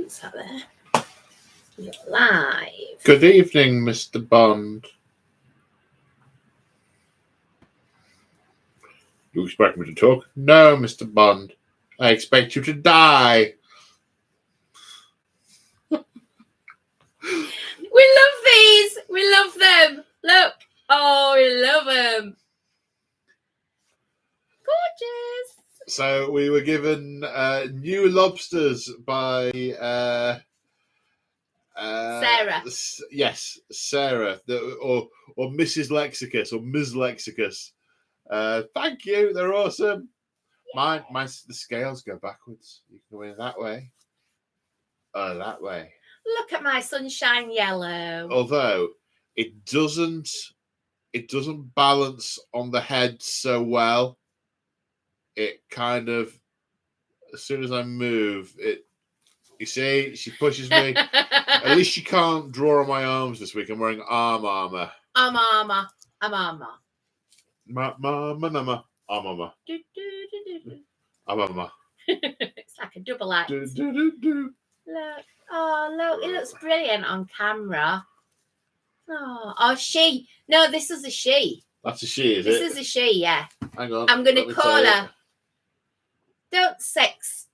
What's that there? You're live. Good evening, Mr. Bond. You expect me to talk? No, Mr. Bond. I expect you to die. We love these. We love them. Look. Oh, we love them. Gorgeous. So we were given new lobsters by Sarah. Yes, Sarah, or Mrs. Lexicus or Ms. Lexicus. Thank you. They're awesome. Yeah. Mine, the scales go backwards. You can go in that way. That way. Look at my sunshine yellow. Although it doesn't balance on the head so well. It kind of, as soon as I move it, you see, she pushes me. At least she can't draw on my arms this week. I'm wearing arm armor. Arm armor. Arm armor. Arm armor. It's like a double act. Look. Oh, look. It looks brilliant on camera. Oh, she. No, this is a she. That's a she, is this it? This is a she, yeah. Hang on. I'm going to call her. Don't sex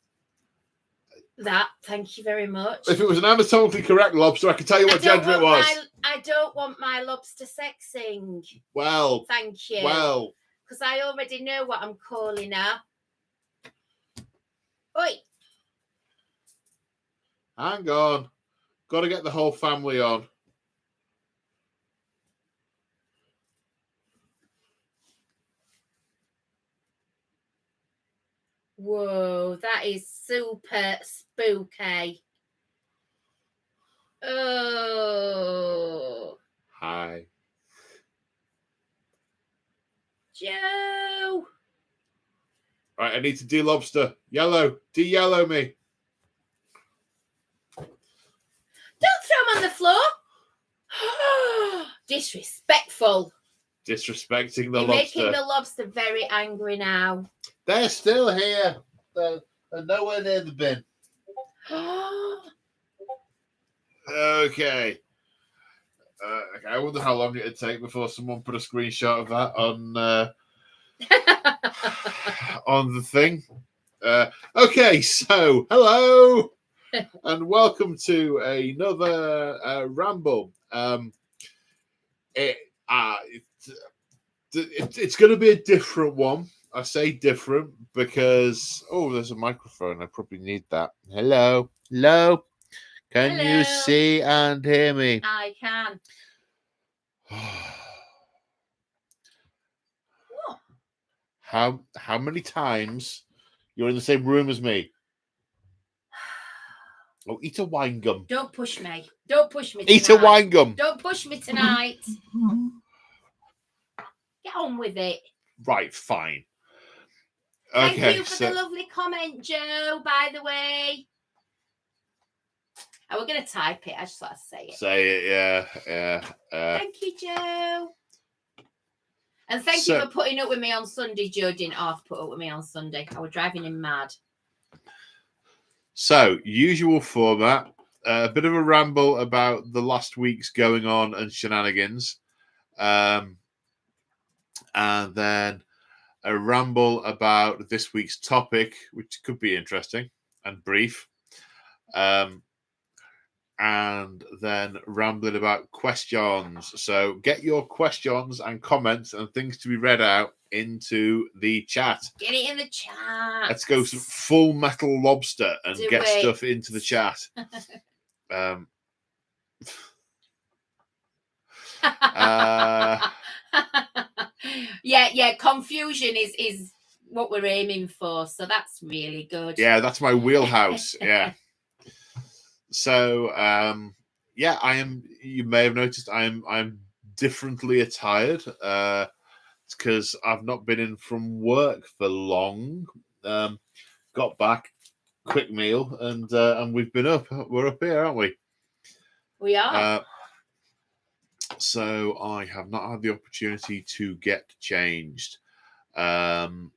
that. Thank you very much. If it was an anatomically correct lobster, I could tell you what gender it was. I don't want my lobster sexing. Well. Thank you. Well. Because I already know what I'm calling her. Oi. Hang on. Got to get the whole family on. Whoa, that is super spooky. Oh. Hi. Joe. Right, I need to de-lobster. Yellow. De-yellow me. Don't throw them on the floor. Disrespectful. Disrespecting the You're lobster. Making the lobster very angry now. They're still here. They're nowhere near the bin. Okay. I wonder how long it'd take before someone put a screenshot of that on the thing. Okay, so hello and welcome to another ramble. It's going to be a different one. I say different because there's a microphone. I probably need that. Hello. Can you see and hear me? I can. How many times you're in the same room as me? Oh, eat a wine gum. Don't push me. Don't push me. Eat a wine gum. Don't push me tonight. Get on with it. Right, fine. Thank you for the lovely comment, Joe, by the way. We're going to type it. I just want to say it. Say it, yeah. Thank you, Joe. And thank you for putting up with me on Sunday. Joe didn't have to put up with me on Sunday. I was driving him mad. So, usual format. A bit of a ramble about the last week's going on and shenanigans. And then a ramble about this week's topic, which could be interesting and brief. And then rambling about questions. So get your questions and comments and things to be read out into the chat. Get it in the chat. Let's go some full metal lobster and get stuff into the chat. Yeah. Confusion is what we're aiming for. So that's really good. Yeah, that's my wheelhouse. Yeah. So, I am. You may have noticed I'm differently attired. It's because I've not been in from work for long. Got back, quick meal, and we've been up. We're up here, aren't we? We are. So I have not had the opportunity to get changed, and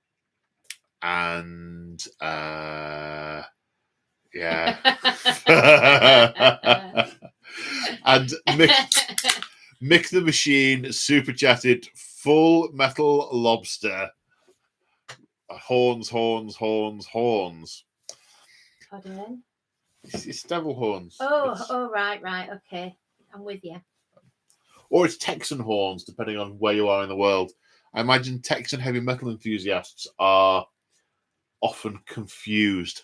Yeah. And Mick the Machine super chatted Full Metal Lobster. Horns. Pardon? It's devil horns. Right. Okay. I'm with you. Or it's Texan horns, depending on where you are in the world. I imagine Texan heavy metal enthusiasts are often confused.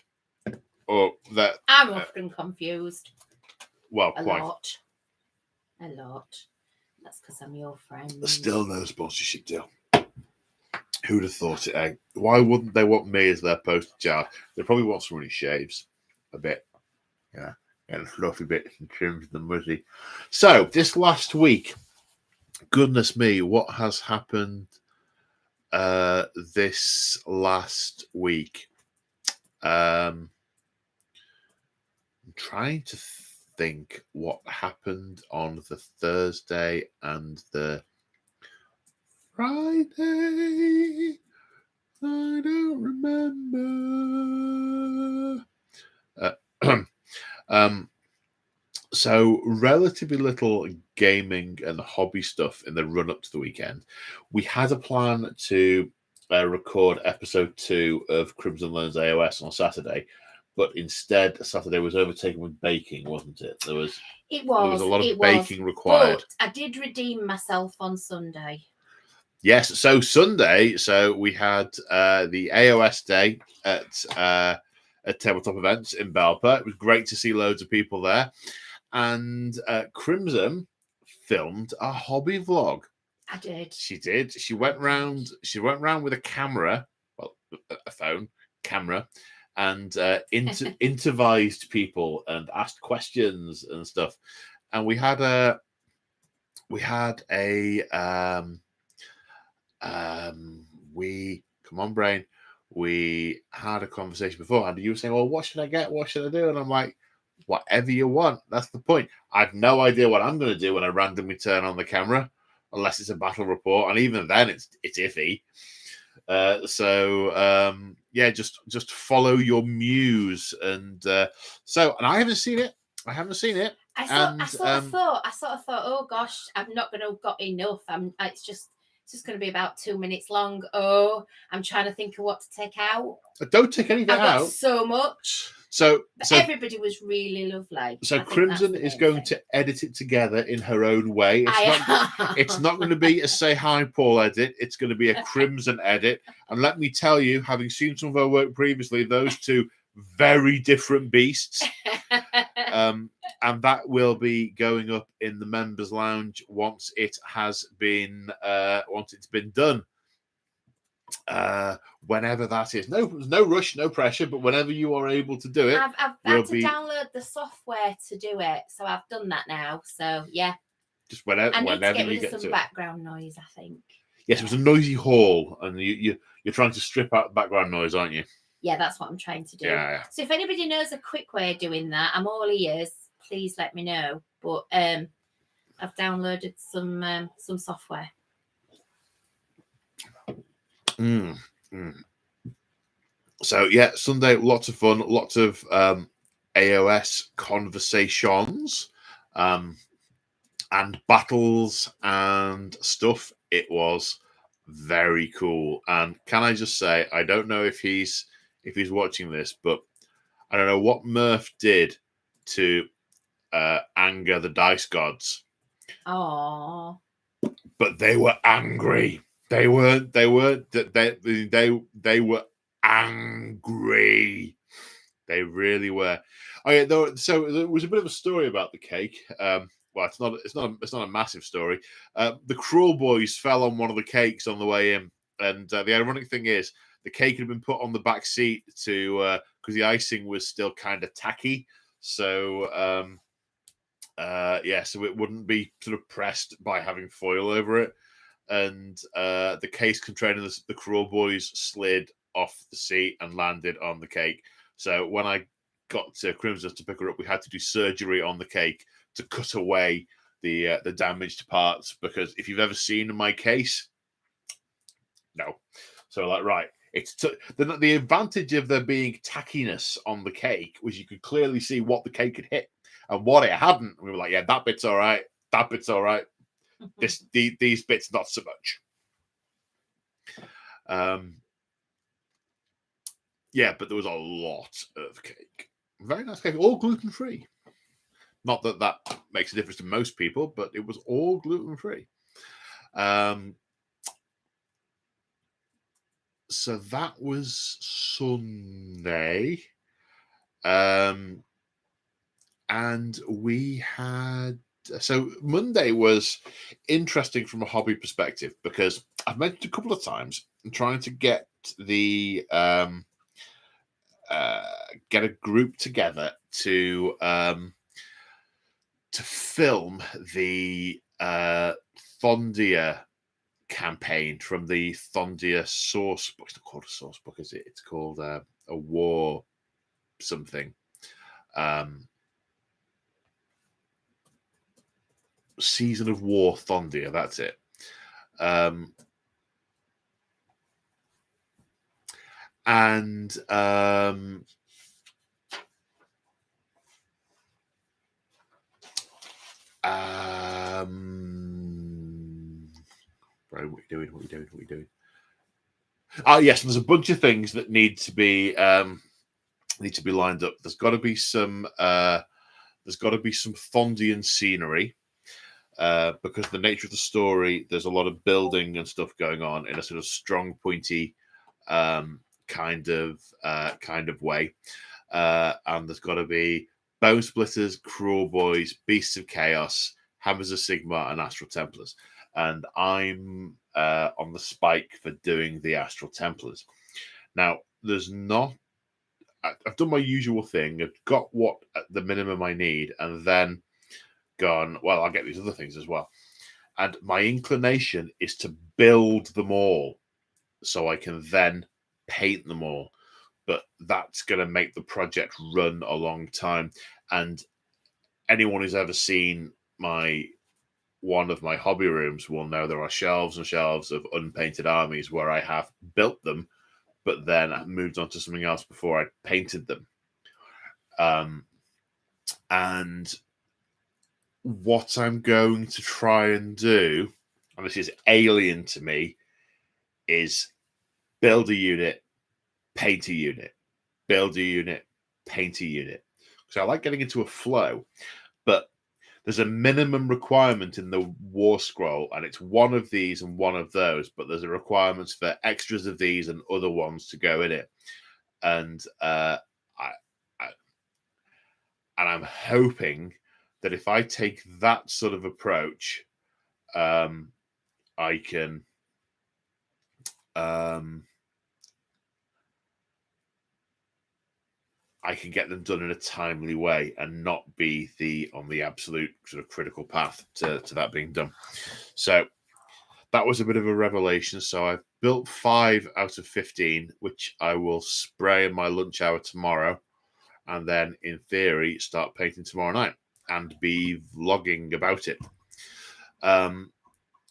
Or that I'm often confused. Well, A quite. lot. That's because I'm your friend. There's still no sponsorship deal. Who'd have thought it, eh? Why wouldn't they want me as their poster child? They probably want someone who shaves a bit. Yeah. And fluffy bits and trims them muzzy. So, this last week, goodness me, what has happened this last week? I'm trying to think what happened on the Thursday and the Friday. I don't remember. So relatively little gaming and hobby stuff in the run up to the weekend. We had a plan to record episode 2 of Crimson Learns AOS on Saturday, but instead Saturday was overtaken with baking, wasn't it? There was a lot of baking required. But I did redeem myself on Sunday. Yes, so Sunday, we had the AOS day at Tabletop Events in Belper. It was great to see loads of people there. And Crimson filmed a hobby vlog. I did. She did. She went round with a camera, well, a phone camera, and intervised people and asked questions and stuff. And we had a come on, brain. We had a conversation beforehand. You were saying, "Well, what should I get? What should I do?" And I'm like, whatever you want. That's the point. I've no idea what I'm going to do when I randomly turn on the camera, unless it's a battle report, and even then, it's iffy. Just follow your muse, and I haven't seen it. I sort of thought, oh gosh, I'm not going to have got enough. It's just going to be about 2 minutes long. Oh, I'm trying to think of what to take out. Don't take anything out. I've got so much. So everybody was really lovely. So Crimson is going to edit it together in her own way. It's not going to be a Say Hi Paul edit. It's going to be a Crimson edit. And let me tell you, having seen some of her work previously, those two very different beasts. And that will be going up in the members' lounge once it's been done. Whenever that is. No rush, no pressure, but whenever you are able to do it. I've had to download the software to do it, so I've done that now. So yeah. Just whenever you get some background noise, I think. Yes, it was a noisy hall, and you're trying to strip out background noise, aren't you? Yeah, that's what I'm trying to do. Yeah. So if anybody knows a quick way of doing that, I'm all ears. Please let me know. But I've downloaded some software. So yeah, Sunday, lots of fun, lots of AOS conversations, and battles and stuff. It was very cool. And can I just say, I don't know if he's watching this, but I don't know what Murph did to anger the dice gods. Oh. But they were angry. They were angry. They really were. So there was a bit of a story about the cake. Well, it's not a massive story. The Cruel Boys fell on one of the cakes on the way in, and the ironic thing is the cake had been put on the back seat to because the icing was still kind of tacky. So so it wouldn't be sort of pressed by having foil over it. And the case containing the Cruel Boys slid off the seat and landed on the cake. So when I got to Crimson to pick her up, we had to do surgery on the cake to cut away the damaged parts. Because if you've ever seen my case, no. So right, The advantage of there being tackiness on the cake was you could clearly see what the cake had hit and what it hadn't. We were like, yeah, that bit's all right. That bit's all right. These bits not so much. Yeah, but there was a lot of cake. Very nice cake, all gluten-free. Not that that makes a difference to most people, but it was all gluten-free. So that was Sunday. And we had... So Monday was interesting from a hobby perspective because I've mentioned a couple of times I'm trying to get the... get a group together to film the Thondia campaign from the Thondia source book. It's not called a source book, is it? It's called a war something. Season of War Thondia, that's it. Bro, what are you doing? Yes, there's a bunch of things that need to be lined up. There's got to be some Thondian scenery. Because the nature of the story, there's a lot of building and stuff going on in a sort of strong, pointy kind of way. And there's got to be Bone Splitters, Cruel Boys, Beasts of Chaos, Hammers of Sigmar, and Astral Templars. And I'm on the spike for doing the Astral Templars. Now, I've done my usual thing. I've got what at the minimum I need, and then gone, well, I'll get these other things as well. And my inclination is to build them all so I can then paint them all. But that's going to make the project run a long time. And anyone who's ever seen one of my hobby rooms will know there are shelves and shelves of unpainted armies where I have built them, but then I moved on to something else before I painted them. And what I'm going to try and do, and this is alien to me, is build a unit, paint a unit, build a unit, paint a unit. So I like getting into a flow, but there's a minimum requirement in the war scroll, and it's one of these and one of those, but there's a requirement for extras of these and other ones to go in it. And I'm hoping that if I take that sort of approach, I can get them done in a timely way and not be on the absolute sort of critical path to that being done. So that was a bit of a revelation. So I've built 5 out of 15, which I will spray in my lunch hour tomorrow, and then in theory start painting tomorrow night and be vlogging about it.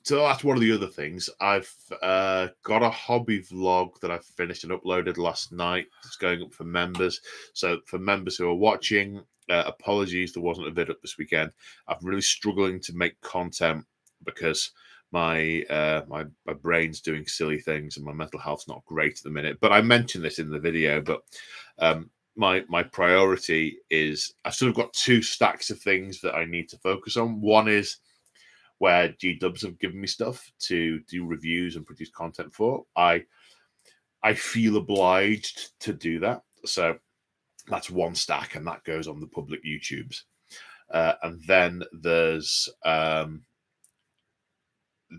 So that's one of the other things. I've got a hobby vlog that I finished and uploaded last night. It's going up for members. So for members who are watching, apologies there wasn't a vid up this weekend. I'm really struggling to make content because my brain's doing silly things and my mental health's not great at the minute. But I mentioned this in the video, but my priority is I've sort of got 2 stacks of things that I need to focus on. One is where G-Dubs have given me stuff to do reviews and produce content for. I feel obliged to do that. So that's one stack, and that goes on the public YouTubes. And then there's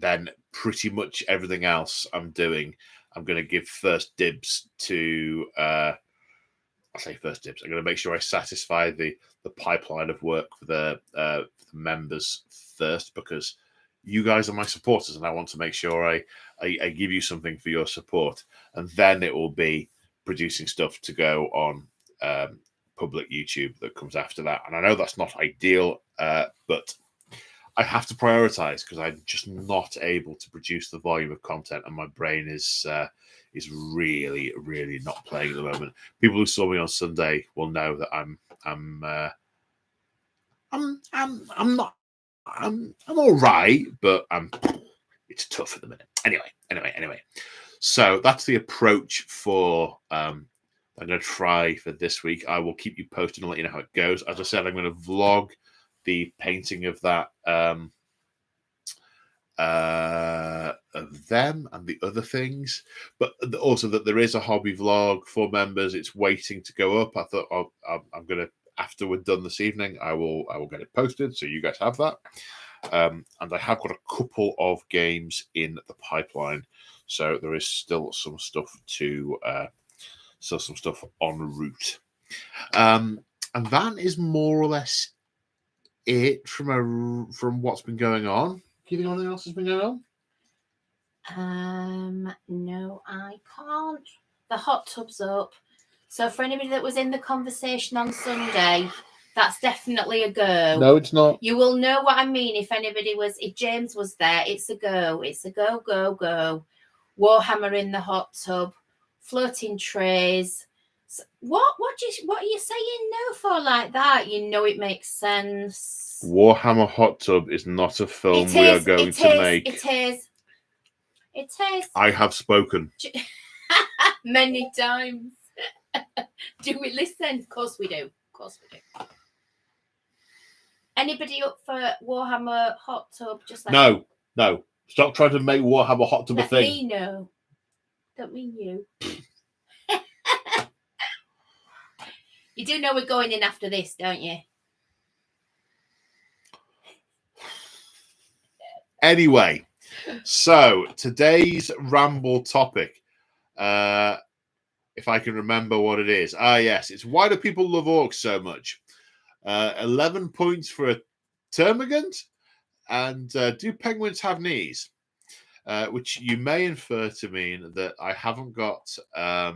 then pretty much everything else I'm doing, I'm going to give first dibs to... I say first dibs. I'm going to make sure I satisfy the pipeline of work for the members first, because you guys are my supporters, and I want to make sure I give you something for your support, and then it will be producing stuff to go on public YouTube that comes after that. And I know that's not ideal, but I have to prioritize because I'm just not able to produce the volume of content, and my brain is is really, really not playing at the moment. People who saw me on Sunday will know that I'm not. I'm all right, but it's tough at the minute. Anyway. So that's the approach for I'm going to try for this week. I will keep you posted and let you know how it goes. As I said, I'm going to vlog the painting of that of them and the other things, but also that there is a hobby vlog for members. It's waiting to go up. I thought I'm going to, after we're done this evening, I will get it posted so you guys have that. And I have got a couple of games in the pipeline, so there is still some stuff en route. And that is more or less it from what's been going on. Do you think anything else has been going on? No, I can't. The hot tub's up. So for anybody that was in the conversation on Sunday, that's definitely a go. No, it's not. You will know what I mean if James was there. It's a go. It's a go. Warhammer in the hot tub, floating trays. So what are you saying no for like that? You know it makes sense. Warhammer Hot Tub is not a film we are going to make. It is. I have spoken many times. Do we listen? Of course we do. Anybody up for Warhammer Hot Tub? Just like no. Stop trying to make Warhammer Hot Tub a thing. Me know. Don't mean you. You do know we're going in after this, don't you? Anyway, so today's ramble topic, if I can remember what it is. Yes, it's why do people love orcs so much? 11 points for a termagant, and do penguins have knees? Which you may infer to mean that I haven't got a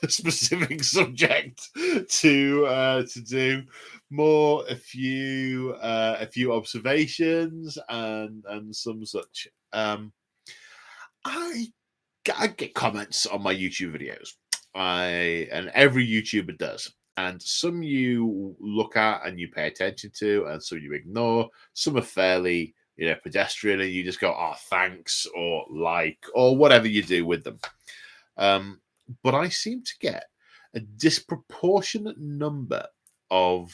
specific subject to do. More a few observations and some such. I get comments on my YouTube videos. And every YouTuber does. And some you look at and you pay attention to, and some you ignore. Some are fairly, pedestrian, and you just go, "Oh, thanks," or like, or whatever you do with them. But I seem to get a disproportionate number of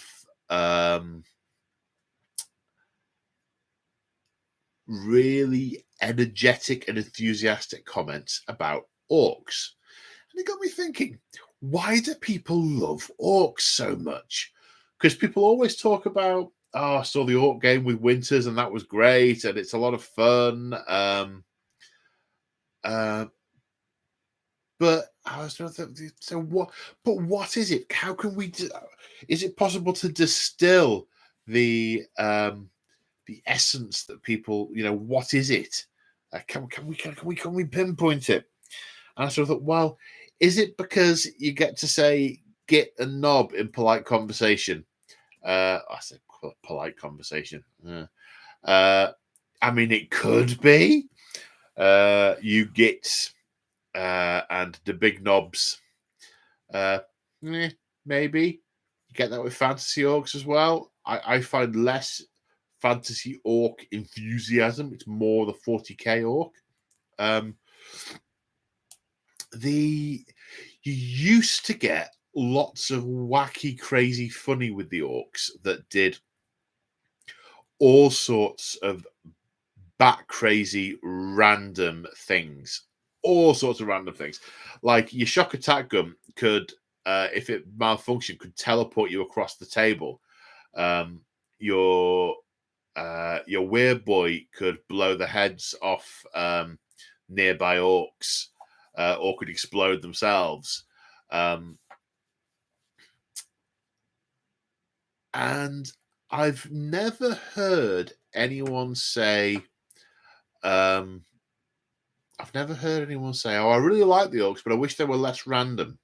really energetic and enthusiastic comments about orcs. And it got me thinking, why do people love orcs so much? Because people always talk about, oh, I saw the orc game with Winters and that was great and it's a lot of fun. But I was trying to think, so what? But what is it? How can we? Is it possible to distill the essence that people? What is it? Can we pinpoint it? And I sort of thought, well, is it because you get to say "git" and "knob" in polite conversation? I said polite conversation. I mean, it could be. You get. And the big knobs, maybe you get that with fantasy orcs as well. I find less fantasy orc enthusiasm. It's more the 40k orc. You used to get lots of wacky, crazy, funny with the orcs that did all sorts of bat crazy random things. All sorts of random things, like your shock attack gun could, if it malfunctioned, could teleport you across the table. Your weird boy could blow the heads off nearby orcs, or could explode themselves. And I've never heard anyone say. I've never heard anyone say, "Oh, I really like the orcs, but I wish they were less random."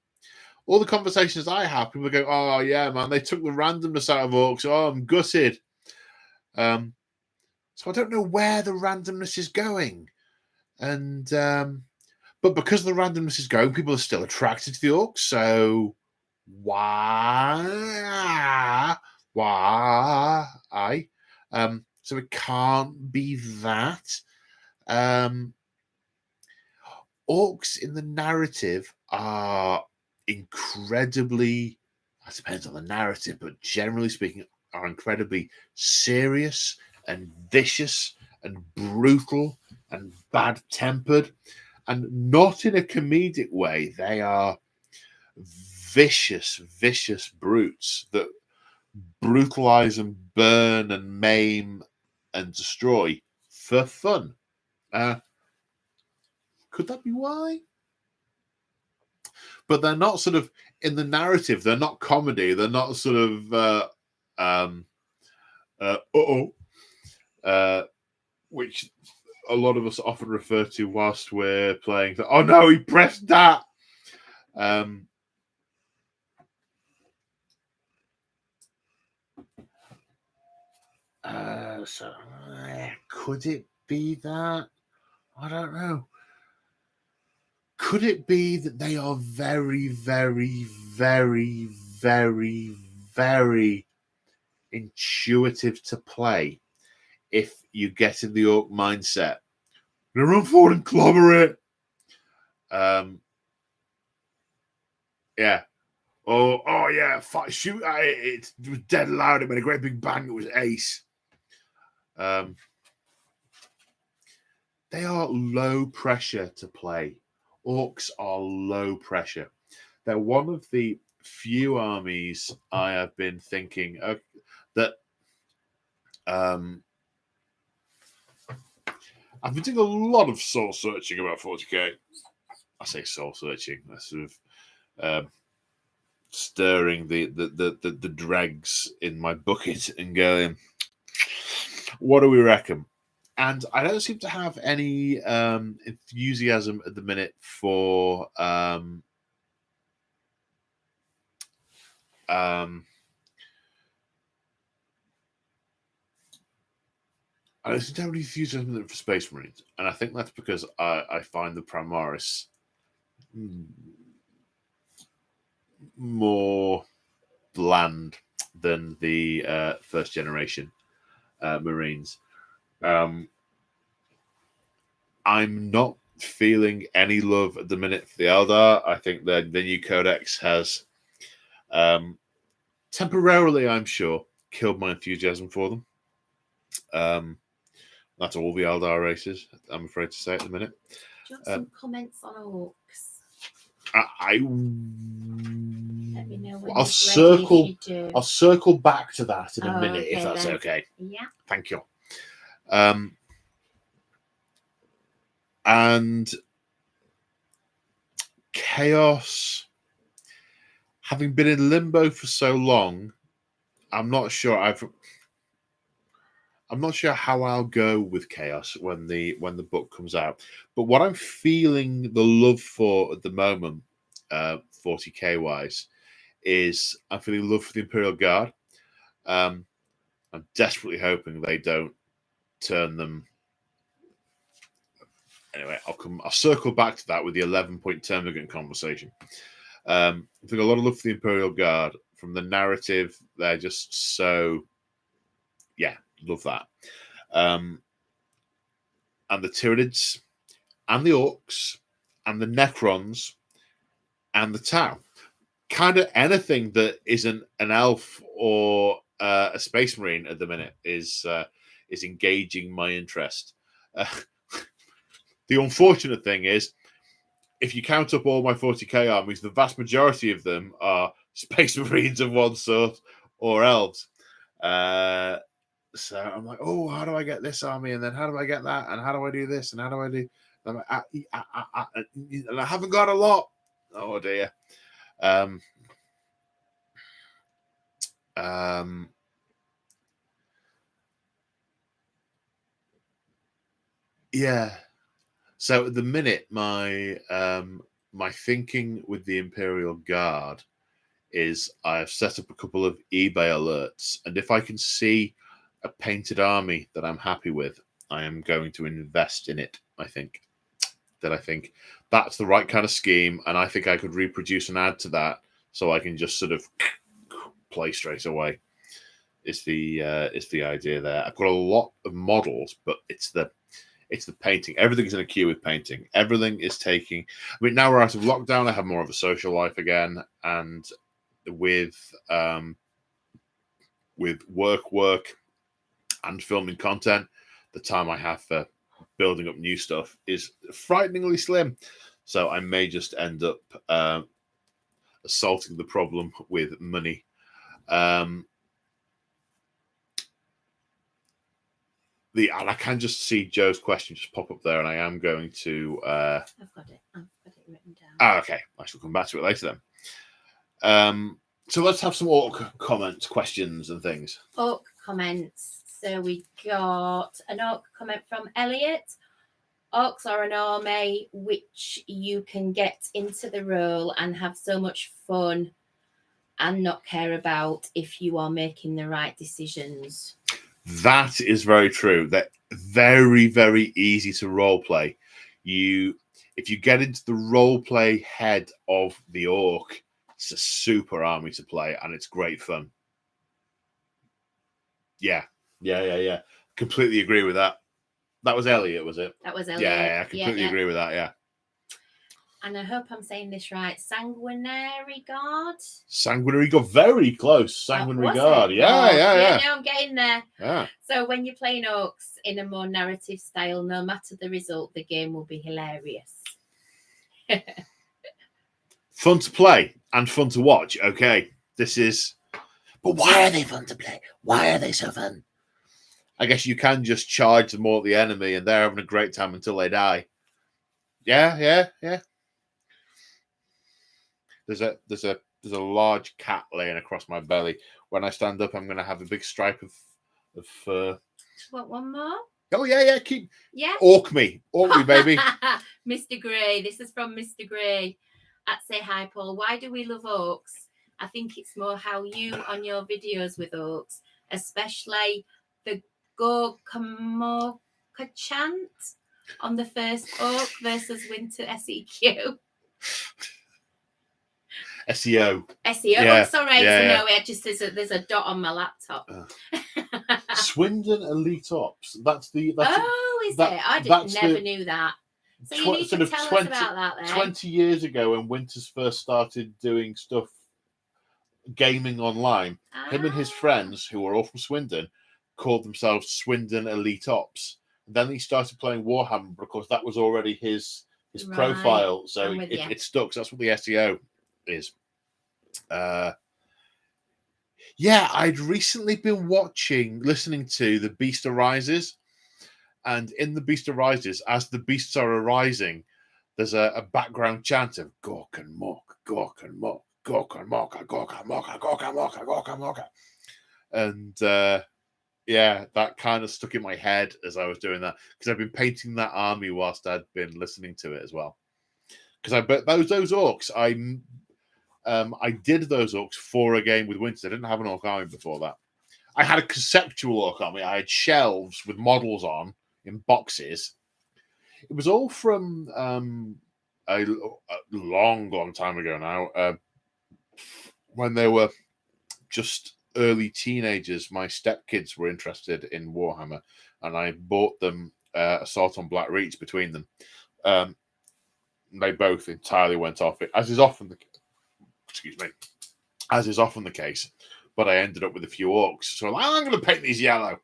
All the conversations I have, people go, "Oh, yeah, man, they took the randomness out of orcs. Oh, I'm gutted." So I don't know where the randomness is going, and But because the randomness is going, people are still attracted to the Orks. So why? So it can't be that. Orks in the narrative are incredibly, it depends on the narrative, but generally speaking, are incredibly serious and vicious and brutal and bad tempered, and not in a comedic way. They are vicious, vicious brutes that brutalize and burn and maim and destroy for fun. Could that be why? But they're not sort of in the narrative. They're not comedy. They're not sort of which a lot of us often refer to whilst we're playing. Oh no, he pressed that. So could it be that? I don't know. Could it be that they are very, very, very, very, very intuitive to play if you get in the Ork mindset? You're gonna run forward and clobber it. Yeah. Oh yeah, shoot at it. It was dead loud. It made a great big bang. It was ace. They are low pressure to play. Orks are low pressure. They're one of the few armies I have been thinking that I've been doing a lot of soul searching about 40k. I say soul searching. That's sort of stirring the dregs in my bucket and going, what do we reckon? And I don't seem to have any enthusiasm at the minute for I don't seem to have any enthusiasm for Space Marines, and I think that's because I find the Primaris more bland than the first generation Marines. I'm not feeling any love at the minute for the Eldar. I think that the new Codex has temporarily, I'm sure, killed my enthusiasm for them. That's all the Eldar races, I'm afraid to say at the minute. Do you want some comments on Orks? Let me know when I'll circle back to that in a minute, okay, if that's then. okay. Yeah. Thank you. And Chaos, having been in limbo for so long, I'm not sure how I'll go with Chaos when the book comes out. But what I'm feeling the love for at the moment, 40k wise, is I'm feeling love for the Imperial Guard. I'm desperately hoping they don't turn them. Anyway, I'll circle back to that with the 11-point termagant conversation. I think a lot of love for the Imperial Guard. From the narrative, they're just so, yeah, love that. And the Tyranids, and the Orks, and the Necrons, and the Tau. Kind of anything that isn't an elf or a space marine at the minute is engaging my interest. The unfortunate thing is, if you count up all my 40k armies, the vast majority of them are space marines of one sort or elves. So I'm like, oh, how do I get this army? And then how do I get that? And how do I do this? And how do I do? And I'm like, and I haven't got a lot. Oh dear. Yeah. So at the minute, my my thinking with the Imperial Guard is I've set up a couple of eBay alerts, and if I can see a painted army that I'm happy with, I am going to invest in it. I think that's the right kind of scheme, and I think I could reproduce and add to that, so I can just sort of play straight away. Is the idea there? I've got a lot of models, but it's the painting. Everything's in a queue with painting. Everything is taking. I mean, now we're out of lockdown. I have more of a social life again, and with work, and filming content, the time I have for building up new stuff is frighteningly slim. So I may just end up assaulting the problem with money. And I can just see Joe's question just pop up there, and I am going to. I've got it written down. Okay, I shall come back to it later then. So let's have some Ork comments, questions, and things. Ork comments. So we got an Ork comment from Elliot. Orks are an army which you can get into the role and have so much fun and not care about if you are making the right decisions. That is very true. They're very, very easy to role play. If you get into the role play head of the Ork, it's a super army to play, and it's great fun. Yeah. Completely agree with that. That was Elliot, was it? That was Elliot. Yeah, I completely agree with that. Yeah. And I hope I'm saying this right. Sanguinary Guard. Sanguinary Guard, very close. Sanguinary Guard. Yeah. No, I'm getting there. Yeah. So when you're playing Orks in a more narrative style, no matter the result, the game will be hilarious. Fun to play and fun to watch. Okay, this is. But why are they fun to play? Why are they so fun? I guess you can just charge them all at the enemy, and they're having a great time until they die. Yeah. There's a large cat laying across my belly. When I stand up, I'm going to have a big stripe of fur. What, one more? Oh yeah. Keep. Yeah. Ork me, baby. Mr. Gray. This is from Mr. Gray. At Say Hi Paul. Why do we love Orks? I think it's more how you on your videos with Orks, especially the Gorkamoka chant on the first Ork versus Winter SEQ. SEO. Yeah. Oh, sorry. No, it just there's a dot on my laptop. Swindon Elite Ops. Is it? I never knew that. So you need to tell us about that then. 20 years ago, when Winters first started doing stuff, gaming online, him and his friends, who were all from Swindon, called themselves Swindon Elite Ops. And then he started playing Warhammer, but of course that was already his profile, so it stuck. So that's what the SEO is. I'd recently been listening to The Beast Arises, and in The Beast Arises, as the beasts are arising, there's a background chant of Gork and Mork, Gork and Mork, Gork and Mork, Gork and Mork, Gork and Mork, Gork and Mork. And that kind of stuck in my head as I was doing that, because I've been painting that army whilst I'd been listening to it as well. Because I bet those Orks, I did those Orks for a game with Winters. I didn't have an Ork army before that. I had a conceptual Ork army. I had shelves with models on in boxes. It was all from a long time ago now, when they were just early teenagers. My stepkids were interested in Warhammer, and I bought them Assault on Black Reach between them. They both entirely went off it, as is often the case. But I ended up with a few Orks, so I'm going to paint these yellow.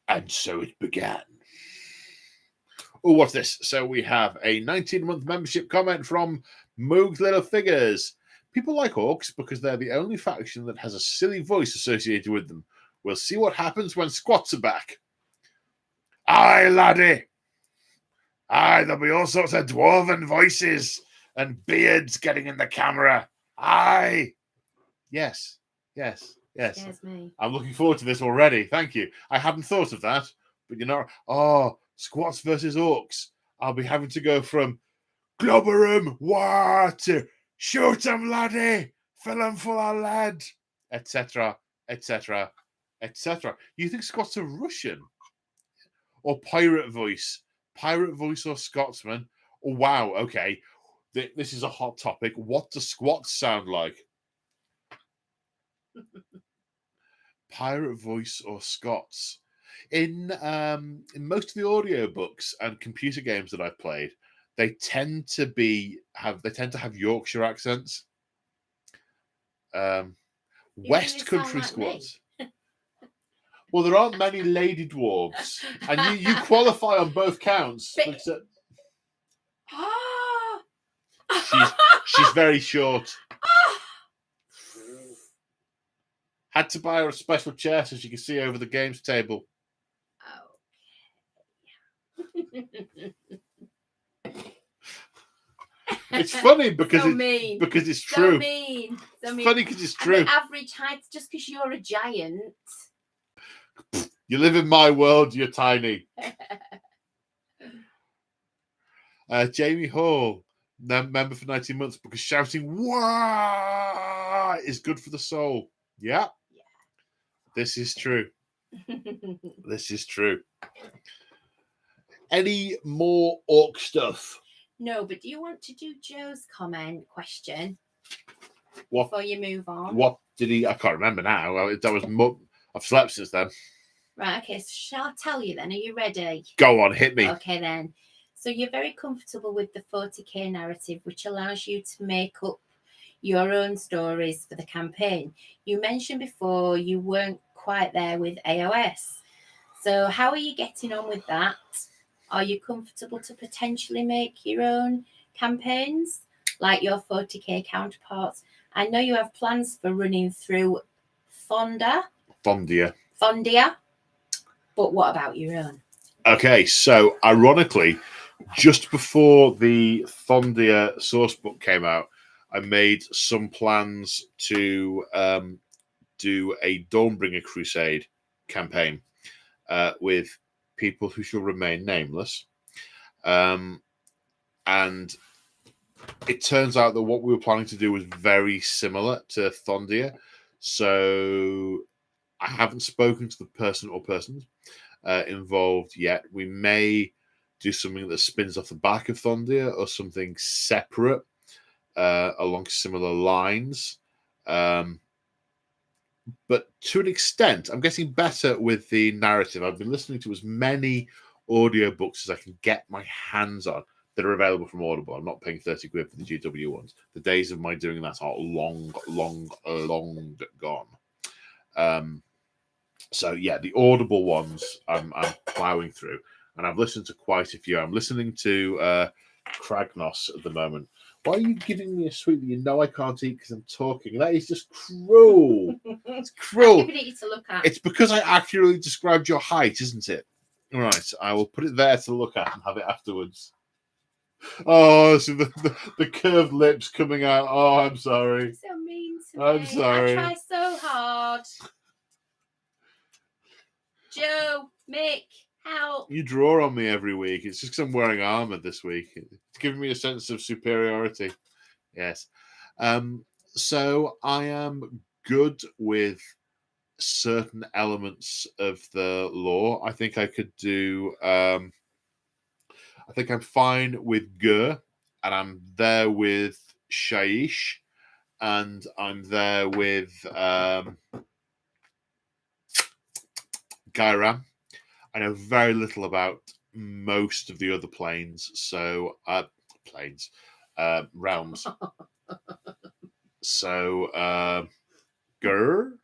And so it began. Oh, what's this? So we have a 19-month membership comment from Moog's Little Figures. People like Orks because they're the only faction that has a silly voice associated with them. We'll see what happens when squats are back. Aye, laddie. Aye, there'll be all sorts of dwarven voices and beards getting in the camera. Aye. Yes. Scares me. I'm looking forward to this already. Thank you. I hadn't thought of that, but squats versus Orks. I'll be having to go from clobber 'em, to shoot 'em, laddie, fill 'em full of lead, etc. You think Scots are Russian? Or pirate voice or Scotsman, wow, okay, this is a hot topic. What do squats sound like? Pirate voice or Scots? In most of the audiobooks and computer games that I've played, they tend to have Yorkshire accents. West Country squats. Well, there aren't many lady dwarves, and you qualify on both counts. Except she's very short. Had to buy her a special chair so she could see over the games table. It's funny because because it's true. So mean. It's funny because it's true. And the average height, just because you're a giant. You live in my world. You're tiny. Jamie Hall, member for 19 months, because shouting "Wah" is good for the soul. Yeah. This is true. This is true. Any more orc stuff? No, but do you want to do Joe's question before you move on? What did he? I can't remember now. That was I've slept since then. Right, okay, so shall I tell you then? Are you ready? Go on, hit me. Okay then. So you're very comfortable with the 40k narrative, which allows you to make up your own stories for the campaign. You mentioned before you weren't quite there with AOS. So how are you getting on with that? Are you comfortable to potentially make your own campaigns like your 40k counterparts? I know you have plans for running through Fondia. But what about your own? Okay, so ironically, just before the Fondia sourcebook came out, I made some plans to do a Dawnbringer Crusade campaign with people who shall remain nameless. And it turns out that what we were planning to do was very similar to Fondia. So I haven't spoken to the person or persons involved yet. We may do something that spins off the back of Fondia or something separate along similar lines. But to an extent, I'm getting better with the narrative. I've been listening to as many audiobooks as I can get my hands on that are available from Audible. I'm not paying 30 quid for the GW ones. The days of my doing that are long gone. So yeah, the Audible ones I'm plowing through, and I've listened to quite a few. I'm listening to Kragnos at the moment. Why are you giving me a sweet that you know I can't eat because I'm talking? That is just cruel. It's cruel. I'm giving it to look at. It's because I accurately described your height, isn't it? All right, I will put it there to look at and have it afterwards. Oh, so the curved lips coming out. Oh, I'm sorry. So mean to me. I'm sorry. I try so hard. Joe, Mick, help. You draw on me every week. It's just because I'm wearing armor this week. It's giving me a sense of superiority. Yes. So I am good with certain elements of the lore. I think I could do... I think I'm fine with Gur, and I'm there with Shaish, and I'm there with Gairam. I know very little about most of the other planes, so realms. So Gur.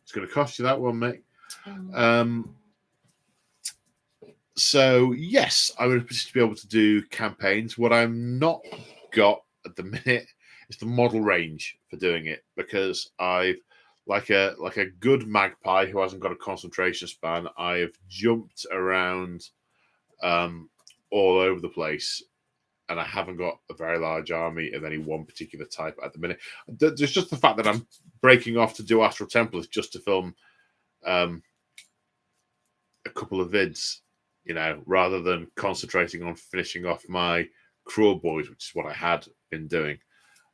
It's going to cost you that one, mate. So yes, I would be able to do campaigns. What I'm not got at the minute is the model range for doing it, because I've like a good magpie who hasn't got a concentration span. I've jumped around all over the place, and I haven't got a very large army of any one particular type at the minute. There's just the fact that I'm breaking off to do Astral Templars just to film a couple of vids, you know, rather than concentrating on finishing off my Cruel Boys, which is what I had been doing.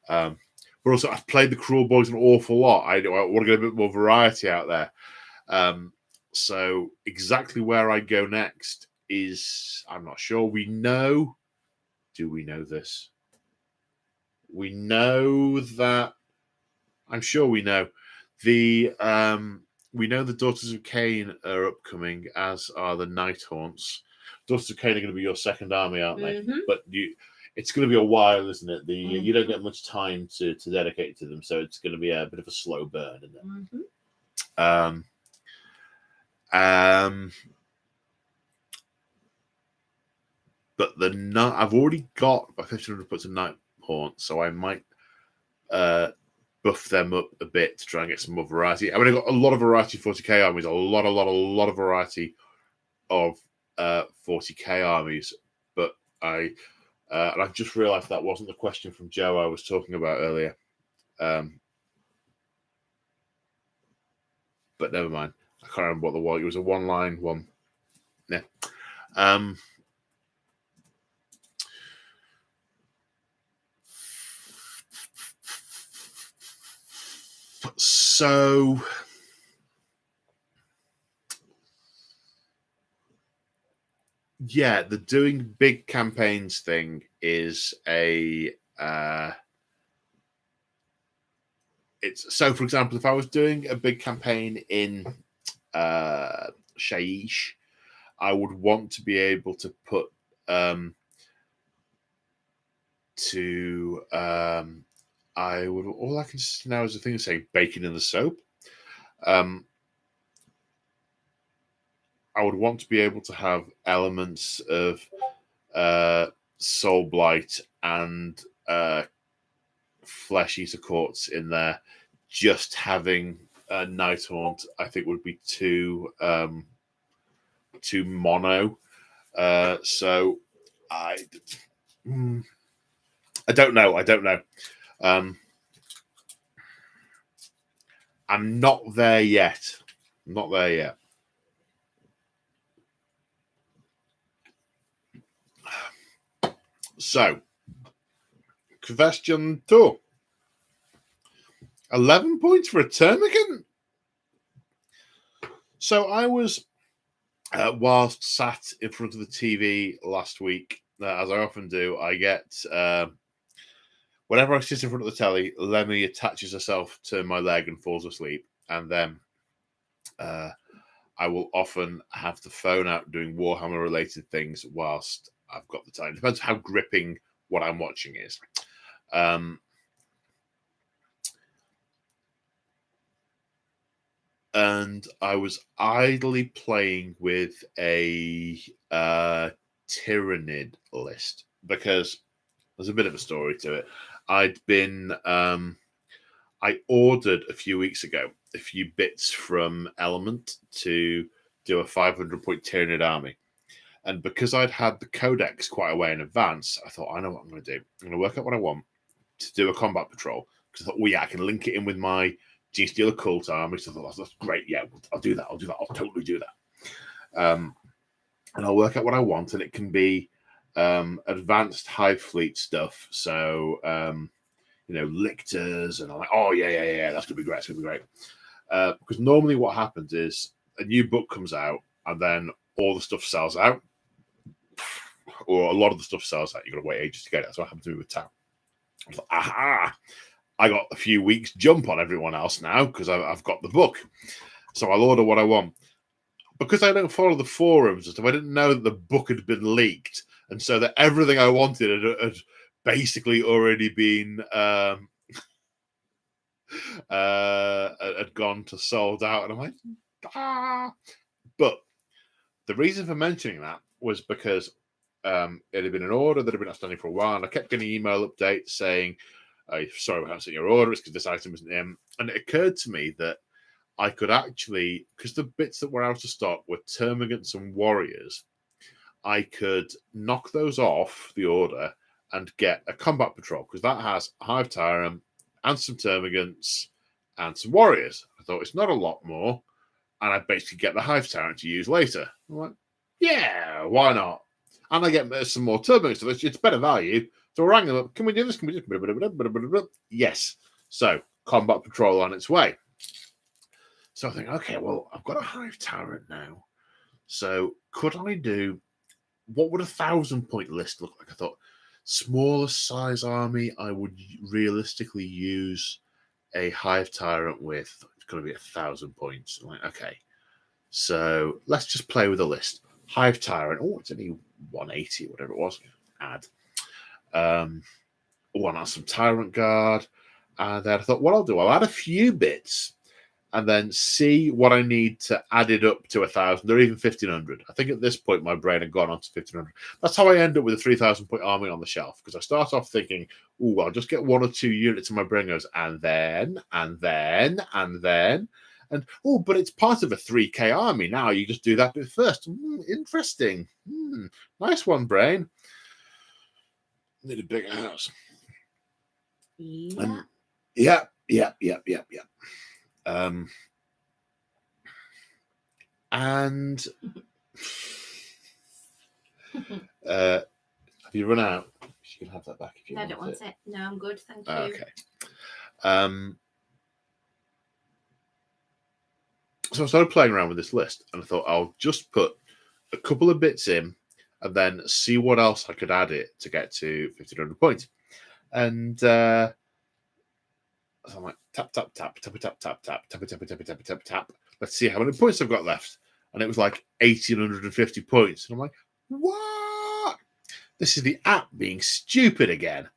But also, I've played the Cruel Boys an awful lot. I want to get a bit more variety out there. So exactly where I go next is, I'm not sure. We know. Do we know this? We know that. I'm sure we know the. We know the Daughters of Cain are upcoming, as are the Nighthaunts. Daughters of Cain are going to be your second army, aren't they? Mhm. But it's going to be a while, isn't it? You don't Mhm. get much time to dedicate to them, so it's going to be a bit of a slow burn, isn't it? Mhm. But I've already got 1,500 points of Nighthaunt, so I might buff them up a bit to try and get some more variety. I mean, I've got a lot of variety 40k armies, a lot of variety of 40k armies, but and I've just realised that wasn't the question from Joe I was talking about earlier. But never mind. I can't remember what the was. It was a one-line one. Yeah. So yeah, the doing big campaigns thing is a it's so, for example, if I was doing a big campaign in Shaiish, I would want to be able to put I would, all I can see now is the thing to say bacon in the soap. I would want to be able to have elements of Soul Blight and Flesh Eater Courts in there. Just having Nighthaunt, I think, would be too mono. So I don't know. I'm not there yet. So, question 2. 11 points for a termagant. So I was, whilst sat in front of the TV last week, as I often do, I get, whenever I sit in front of the telly, Lemmy attaches herself to my leg and falls asleep. And then I will often have the phone out doing Warhammer related things whilst I've got the time. It depends how gripping what I'm watching is. And I was idly playing with a Tyrannid list because there's a bit of a story to it. I'd been I ordered a few weeks ago a few bits from Element to do a 500-point Tyrannid army. And because I'd had the codex quite a way in advance, I thought, I know what I'm going to do. I'm going to work out what I want to do a combat patrol. Because I thought, I can link it in with my Gene Stealer cult army. So I thought, that's great. Yeah, I'll do that. I'll totally do that. And I'll work out what I want. And it can be advanced Hive Fleet stuff. So, lictors. And I'm like, oh, yeah. That's going to be great. It's going to be great. Because normally what happens is a new book comes out and then all the stuff sells out. Or a lot of the stuff sells out. You've got to wait ages to get it. That's what happened to me with Tau. I was like, aha! I got a few weeks jump on everyone else now because I've got the book. So I'll order what I want. Because I don't follow the forums and stuff, I didn't know that the book had been leaked. And so that everything I wanted had basically already been had gone to sold out. And I'm like, ah! But the reason for mentioning that was because it had been an order that had been outstanding for a while, and I kept getting email updates saying, sorry, we haven't seen your order, it's because this item isn't in. And it occurred to me that I could actually, because the bits that were out of stock were termagants and warriors, I could knock those off the order and get a combat patrol, because that has a Hive Tyrant and some termagants and some warriors. I thought it's not a lot more, and I basically get the Hive Tyrant to use later. I'm like, yeah, why not? And I get some more termagants, so it's better value. So I rang them up. Can we do this? Can we do this? Yes. So combat patrol on its way. So I think, okay, well, I've got a Hive Tyrant now. So could I do, what would a 1,000-point list look like? I thought, smallest size army I would realistically use a Hive Tyrant with. It's going to be 1,000 points. I'm like, okay. So let's just play with a list. Hive Tyrant. Oh, it's only 180, whatever it was. Add. One add some Tyrant Guard. And then I thought, what I'll do, I'll add a few bits and then see what I need to add it up to 1,000 or even 1,500. I think at this point my brain had gone on to 1,500. That's how I end up with a 3,000-point army on the shelf, because I start off thinking, oh, I'll just get 1 or 2 units, and my brain goes, and then, and oh, but it's part of a 3K army now. You just do that bit first. Interesting. Nice one, brain. Need a bigger house. Yeah. Yeah. And have you run out? You can have that back if you want. I don't want it. No, I'm good, thank you. Okay. So I started playing around with this list, and I thought I'll just put a couple of bits in, and then see what else I could add it to get to 1,500 points. And so I'm like, tap. Let's see how many points I've got left. And it was like 1,850 points. And I'm like, what? This is the app being stupid again.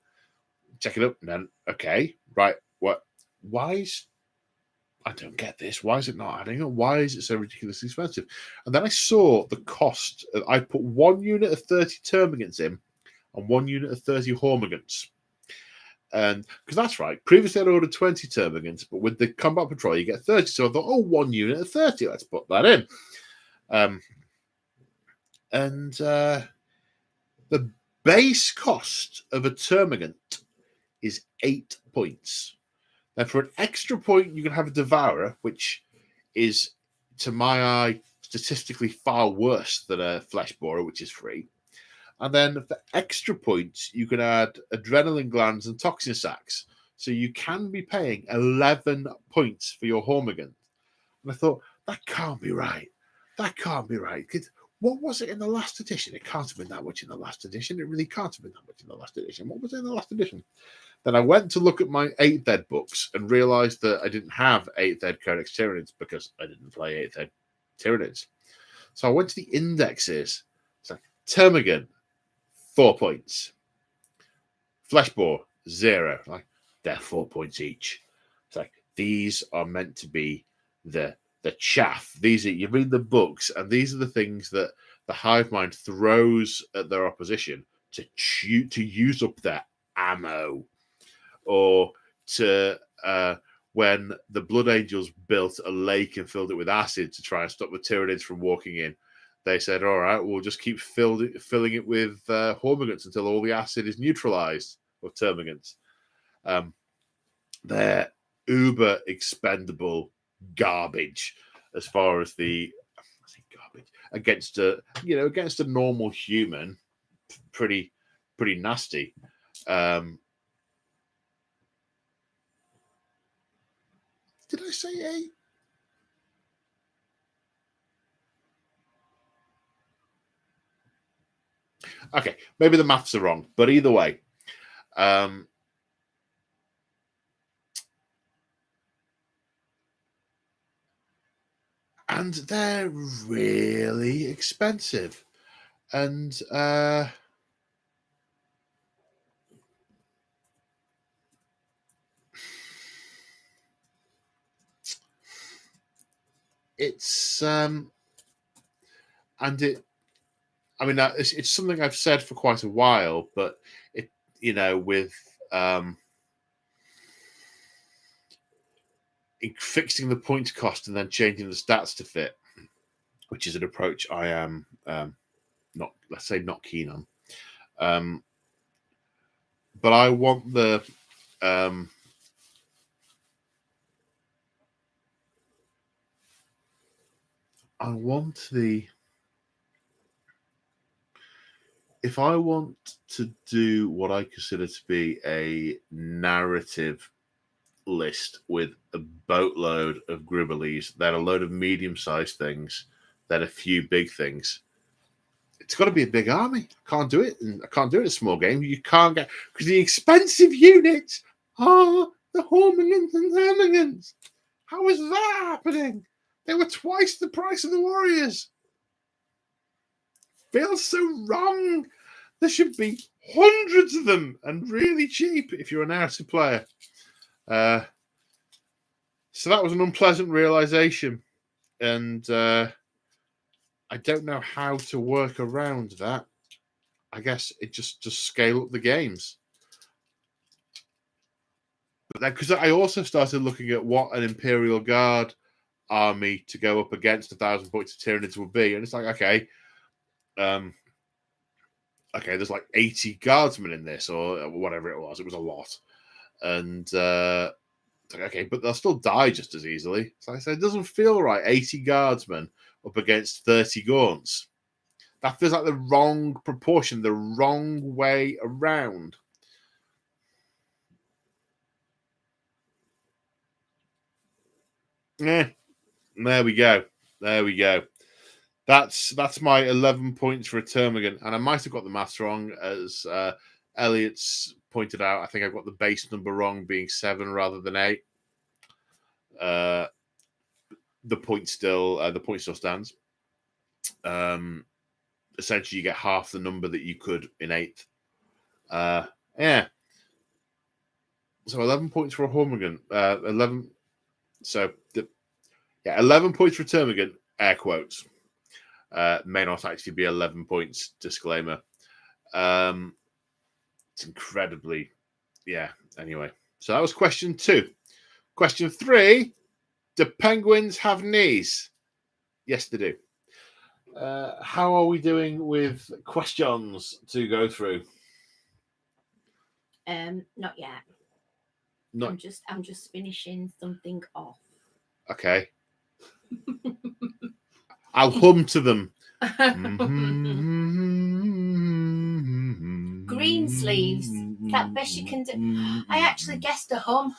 Check it up. And then, okay, right. What? Why is... I don't get this. Why is it not adding up? Why is it so ridiculously expensive? And then I saw the cost. I put 1 unit of 30 termagants in and 1 unit of 30 hormigants. And because that's right, previously I'd ordered 20 termagants, but with the combat patrol you get 30. So I thought, 1 unit of 30, let's put that in. The base cost of a termagant is 8 points. Now, for an extra point, you can have a devourer, which is, to my eye, statistically far worse than a flesh borer, which is free. And then for extra points, you can add adrenaline glands and toxin sacs. So you can be paying 11 points for your hormigant. And I thought, that can't be right. That can't be right. What was it in the last edition? It can't have been that much in the last edition. It really can't have been that much in the last edition. What was it in the last edition? Then I went to look at my 8th ed books and realised that I didn't have 8th ed Codex Tyranids because I didn't play 8th ed Tyranids. So I went to the indexes. It's like Termagant, 4 points. Fleshbore, 0. Like, they're 4 points each. It's like, these are meant to be the chaff. These are, you read the books, and these are the things that the hive mind throws at their opposition to use up their ammo, or to when the Blood Angels built a lake and filled it with acid to try and stop the Tyranids from walking in. They said, all right, we'll just keep filling it with hormigants until all the acid is neutralized, or termagants. They're uber expendable garbage as far as garbage against a normal human. Pretty nasty. Did I say 8? Okay, maybe the maths are wrong, but either way, and they're really expensive, and it's it's something I've said for quite a while, but with fixing the point cost and then changing the stats to fit, which is an approach I am not keen on. But I want the if I want to do what I consider to be a narrative list with a boatload of Gribblies, then a load of medium-sized things, then a few big things. It's got to be a big army. I can't do it. I can't do it in a small game. You can't get, because the expensive units are the Hormigans and Thermigans. How is that happening? They were twice the price of the Warriors. Feels so wrong. There should be hundreds of them and really cheap if you're a narrative player. So that was an unpleasant realization. And I don't know how to work around that. I guess it just scale up the games. But because I also started looking at what an Imperial Guard army to go up against 1,000 points of Tyranids would be, and it's like, okay, there's like 80 guardsmen in this, or whatever it was. It was a lot, and okay, but they'll still die just as easily. So I said, it doesn't feel right. 80 guardsmen up against 30 gaunts. That feels like the wrong proportion, the wrong way around. Yeah, there we go. There we go. That's my 11 points for a Termagant, and I might have got the maths wrong, as Elliot's pointed out. I think I've got the base number wrong, being 7 rather than 8. The point still stands. Essentially, you get half the number that you could in 8th. Yeah. So 11 points for a Hormigant. 11. So 11 points for a Termagant. Air quotes. May not actually be 11 points. Disclaimer. It's incredibly, Anyway, so that was question 2. Question 3: do penguins have knees? Yes, they do. How are we doing with questions to go through? Not yet. I'm just finishing something off. Okay. I'll hum to them. Green sleeves. Is that best you can do? I actually guessed a hum.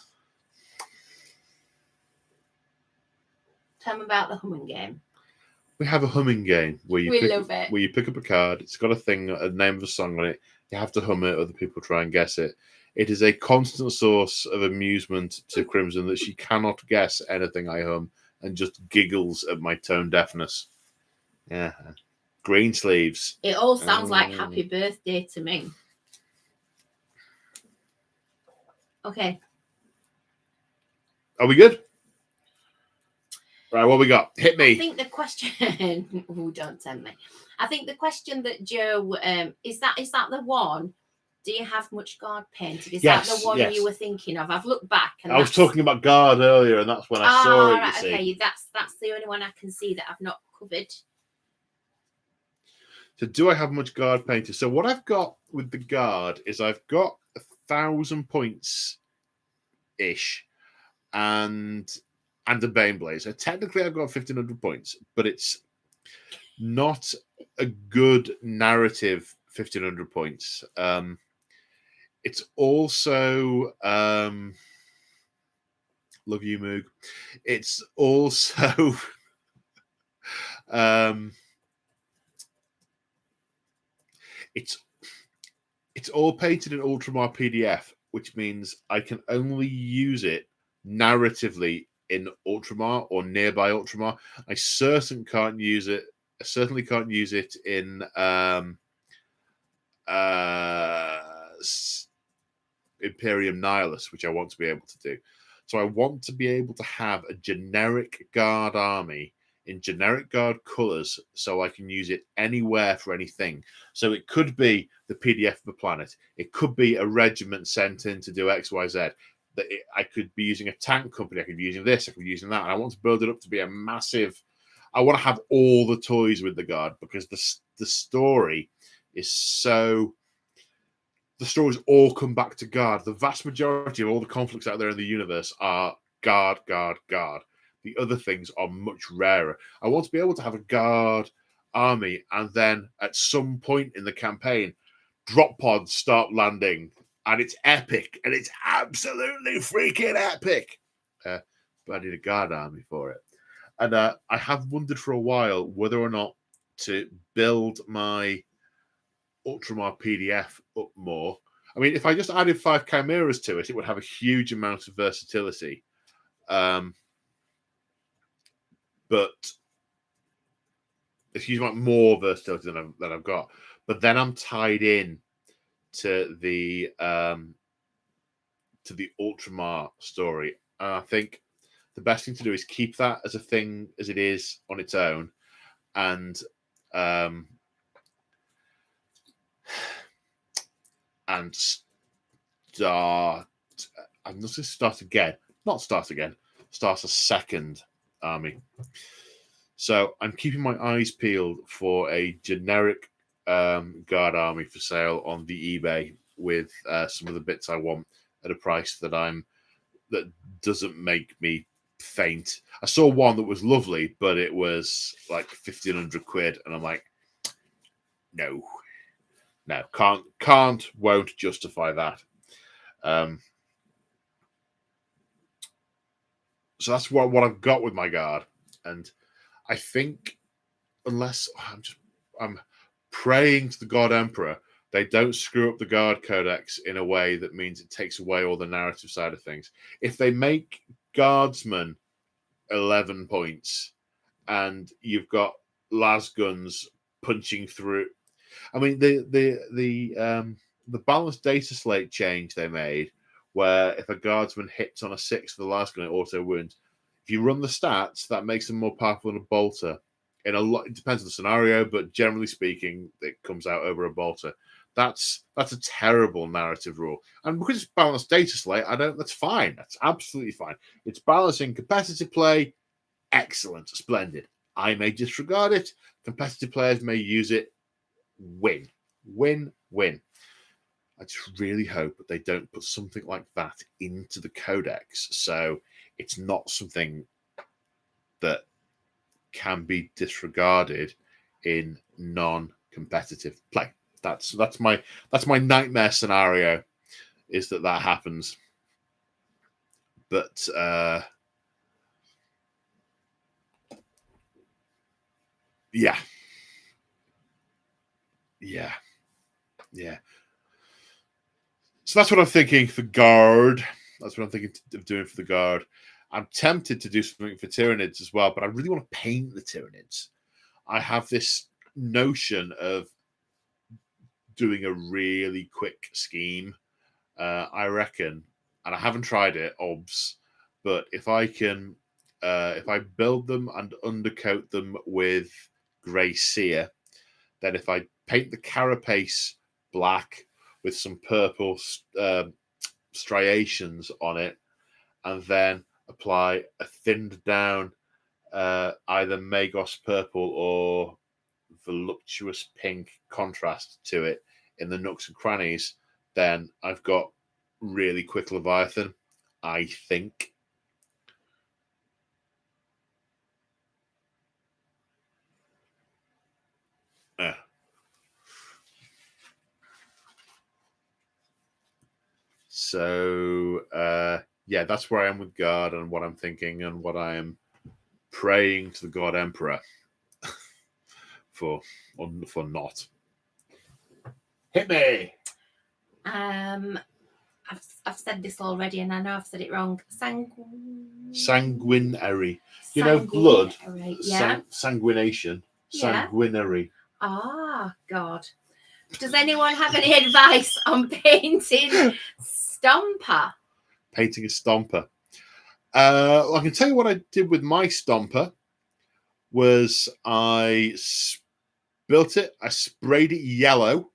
Tell me about the humming game. We have a humming game where you love it. Where you pick up a card. It's got a name of a song on it. You have to hum it. Other people try and guess it. It is a constant source of amusement to Crimson that she cannot guess anything I hum and just giggles at my tone deafness. Yeah. Green sleeves. It all sounds like happy birthday to me. Okay. Are we good? Right, what we got? Hit me. I think the question... oh, don't tempt me. I think the question that Joe... is that the one? Do you have much guard painted? Is that the one you were thinking of? I've looked back. And I was talking about guard earlier, and that's when I saw it. Right, okay, that's the only one I can see that I've not covered. So, do I have much guard painted? So, what I've got with the guard is I've got 1,000 points ish, and a Baneblade. So technically, I've got 1,500 points, but it's not a good narrative 1,500 points. It's also love you, Moog. It's also it's all painted in Ultramar PDF, which means I can only use it narratively in Ultramar or nearby Ultramar. I certainly can't use it in Imperium Nihilus, which I want to be able to do. So I want to be able to have a generic guard army in generic guard colors, so I can use it anywhere for anything. So it could be the PDF of the planet. It could be a regiment sent in to do X, Y, Z. I could be using a tank company. I could be using this. I could be using that. And I want to build it up to be a massive. I want to have all the toys with the guard, because the story is so. The stories all come back to guard. The vast majority of all the conflicts out there in the universe are guard, guard, guard. The other things are much rarer. I want to be able to have a guard army, and then at some point in the campaign, drop pods start landing and it's epic, and it's absolutely freaking epic. But I need a guard army for it. And I have wondered for a while whether or not to build my Ultramar PDF up more. I mean, if I just added 5 chimeras to it, it would have a huge amount of versatility. But if you want more versatility than I've got, but then I'm tied in to the Ultramar story. And I think the best thing to do is keep that as a thing as it is on its own, and start. I'm not going to start again. Not start again. Start a second army. So I'm keeping my eyes peeled for a generic guard army for sale on the eBay with some of the bits I want at a price that doesn't make me faint. I saw one that was lovely, but it was like 1,500 quid, and I'm like, no, won't justify that. So that's what I've got with my guard, and I think unless I'm praying to the God Emperor they don't screw up the guard codex in a way that means it takes away all the narrative side of things. If they make guardsmen 11 points and you've got lasguns punching through, I mean the balanced data slate change they made, where if a guardsman hits on a 6 for the lasgun, it auto wounds. If you run the stats, that makes them more powerful than a bolter. In a lot, it depends on the scenario, but generally speaking, it comes out over a bolter. That's a terrible narrative rule, and because it's balanced data slate, that's fine. That's absolutely fine. It's balancing competitive play, excellent, splendid. I may disregard it. Competitive players may use it. Win. I just really hope that they don't put something like that into the codex, so it's not something that can be disregarded in non-competitive play. That's my nightmare scenario, is that happens. But yeah. So that's what I'm thinking for guard. That's what I'm thinking of doing for the guard. I'm tempted to do something for Tyranids as well, but I really want to paint the Tyranids. I have this notion of doing a really quick scheme. I reckon, and I haven't tried it, obs, but if I can, if I build them and undercoat them with grey sear, then if I paint the carapace black with some purple striations on it, and then apply a thinned down either Magos purple or voluptuous pink contrast to it in the nooks and crannies, then I've got really quick Leviathan, I think. So yeah, that's where I am with guard and what I'm thinking and what I am praying to the God Emperor for not. Hit me. I've said this already, and I know I've said it wrong. Sanguinary. You know, blood. Yeah. Sanguination. Yeah. Sanguinary. Ah, God. Does anyone have any advice on painting Stomper? Painting a Stomper. Well, I can tell you what I did with my Stomper. Was I built it, I sprayed it yellow,